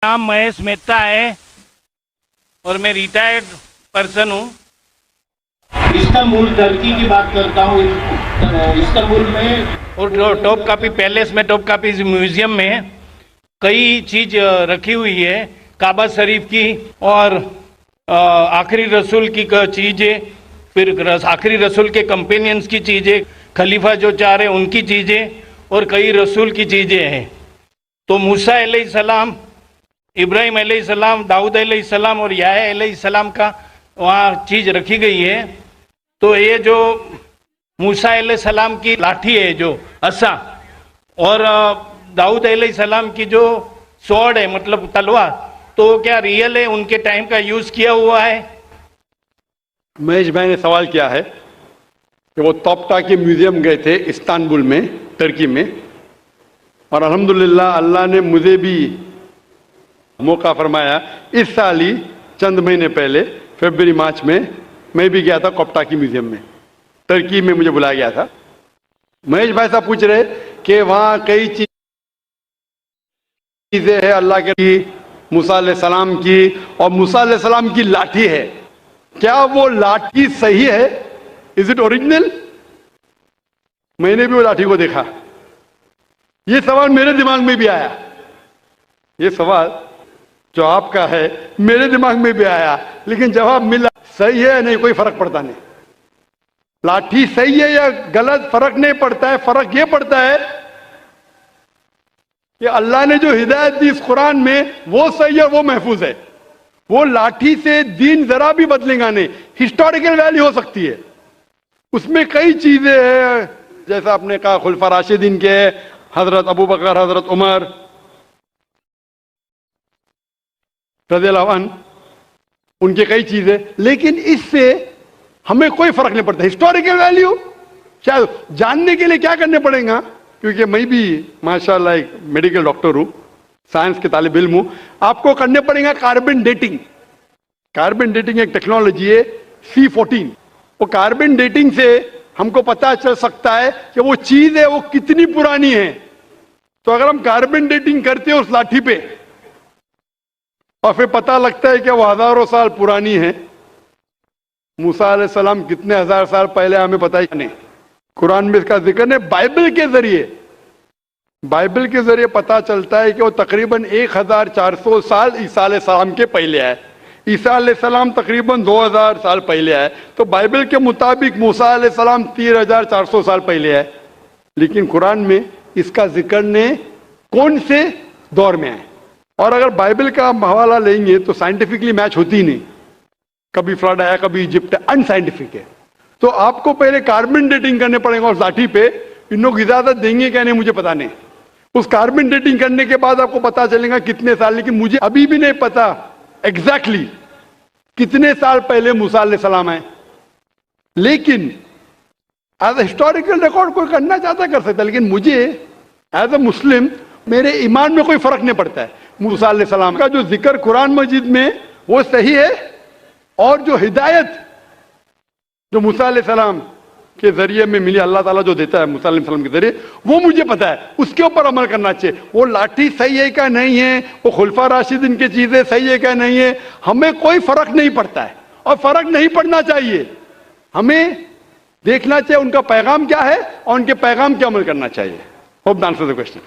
नाम महेश मेहता है और मैं रिटायर्ड पर्सन हूँ। इस्तांबुल टर्की की बात करता हूँ। इस्तांबुल में और टॉप कापी पैलेस में, टॉप कापी म्यूजियम में कई चीज रखी हुई है, काबा शरीफ की और आखिरी रसूल की चीजें, फिर आखिरी रसूल के कंपेनियंस की चीजें, खलीफा जो चाह रहे उनकी चीजें और कई रसूल की चीजें हैं। तो मूसा अलैहिस्सलाम, इब्राहिम अलैहिस्सलाम, दाऊद अलैहिस्सलाम और याह्या अलैहिस्सलाम का वहाँ चीज रखी गई है। तो ये जो मूसा अलैहिस्सलाम की लाठी है, जो असा, और दाऊद अलैहिस्सलाम की जो स्वॉर्ड है, मतलब तलवार, तो क्या रियल है, उनके टाइम का यूज किया हुआ है? महेश भाई ने सवाल किया है कि वो तोप्टा के म्यूजियम गए थे इस्तांबुल में, टर्की में, और अल्हम्दुलिल्लाह अल्लाह ने मुझे भी मौका फरमाया। इस साल ही चंद महीने पहले फरवरी मार्च में मैं भी गया था कोप्टा की म्यूजियम में, टर्की में मुझे बुलाया गया था। महेश भाई साहब पूछ रहे कि वहाँ कई चीजें हैं अल्लाह के, मूसा अलैहिस्सलाम की, और मूसा अलैहिस्सलाम की लाठी है, क्या वो लाठी सही है? Is it original? मैंने भी वो लाठी को देखा। ये सवाल मेरे दिमाग में भी आया, ये सवाल जो आपका है मेरे दिमाग में भी आया, लेकिन जवाब मिला सही है या नहीं कोई फर्क पड़ता नहीं। लाठी सही है या गलत फर्क नहीं पड़ता है। फर्क ये पड़ता है कि अल्लाह ने जो हिदायत दी इस कुरान में वो सही है, वो महफूज है। वो लाठी से दीन जरा भी बदलेगा नहीं। हिस्टोरिकल वैल्यू हो सकती है, उसमें कई चीजें हैं, जैसा आपने कहा खुलफा राशिदीन के, हजरत अबू बकर, हजरत उमर रज़ियल्लाहु अन्हु, उनके कई चीजें, लेकिन इससे हमें कोई फर्क नहीं पड़ता। हिस्टोरिकल वैल्यू शायद जानने के लिए क्या करने पड़ेगा, क्योंकि मैं भी माशाल्लाह एक मेडिकल डॉक्टर हूं, साइंस के तालिब इल्म हूं, आपको करने पड़ेगा कार्बन डेटिंग। कार्बन डेटिंग एक टेक्नोलॉजी है C14। वो कार्बन डेटिंग से हमको पता चल सकता है कि वो चीज है वो कितनी पुरानी है। तो अगर हम कार्बन डेटिंग करते हैं उस लाठी पे और फिर पता लगता है कि वो हजारों साल पुरानी है, मूसा अलैहिस्सलाम कितने हजार साल पहले हमें पता ही नहीं। कुरान में इसका जिक्र नहीं, बाइबल के जरिए पता चलता है कि वो तकरीबन 1400 साल ईसा अलैहिस्सलाम के पहले आए। ईसा अलैहिस्सलाम तकरीबन 2000 साल पहले आए, तो बाइबल के मुताबिक मूसा अलैहिस्सलाम 3400 साल पहले आए। लेकिन कुरान में इसका जिक्र ने कौन से दौर में आए। और अगर बाइबल का हवाला लेंगे तो साइंटिफिकली मैच होती ही नहीं, कभी फ्लड आया, कभी इजिप्ट, अनसाइंटिफिक है। तो आपको पहले कार्बन डेटिंग करने पड़ेगा उस लाठी पे। इन लोग इजाजत देंगे क्या नहीं मुझे पता नहीं। उस कार्बन डेटिंग करने के बाद आपको पता चलेगा कितने साल, लेकिन मुझे अभी भी नहीं पता एग्जैक्टली कितने साल पहले मूसा अलैहिस्सलाम आए। लेकिन एज ए हिस्टोरिकल रिकॉर्ड कोई करना चाहता कर सकता, लेकिन मुझे एज ए मुस्लिम मेरे ईमान में कोई फर्क नहीं पड़ता है। मूसा अलैहिस्सलाम का जो जिक्र कुरान मजीद में वो सही है, और जो हिदायत जो मूसा अलैहिस्सलाम के जरिए में मिली, अल्लाह ताला जो देता है मूसा अलैहिस्सलाम के जरिए, वो मुझे पता है, उसके ऊपर अमल करना चाहिए। वो लाठी सही है क्या नहीं है, वो खुलफा राशिदीन की चीजें सही है क्या नहीं है, हमें कोई फर्क नहीं पड़ता है और फर्क नहीं पड़ना चाहिए। हमें देखना चाहिए उनका पैगाम क्या है और उनके पैगाम पे अमल करना चाहिए। Hope the answer the question.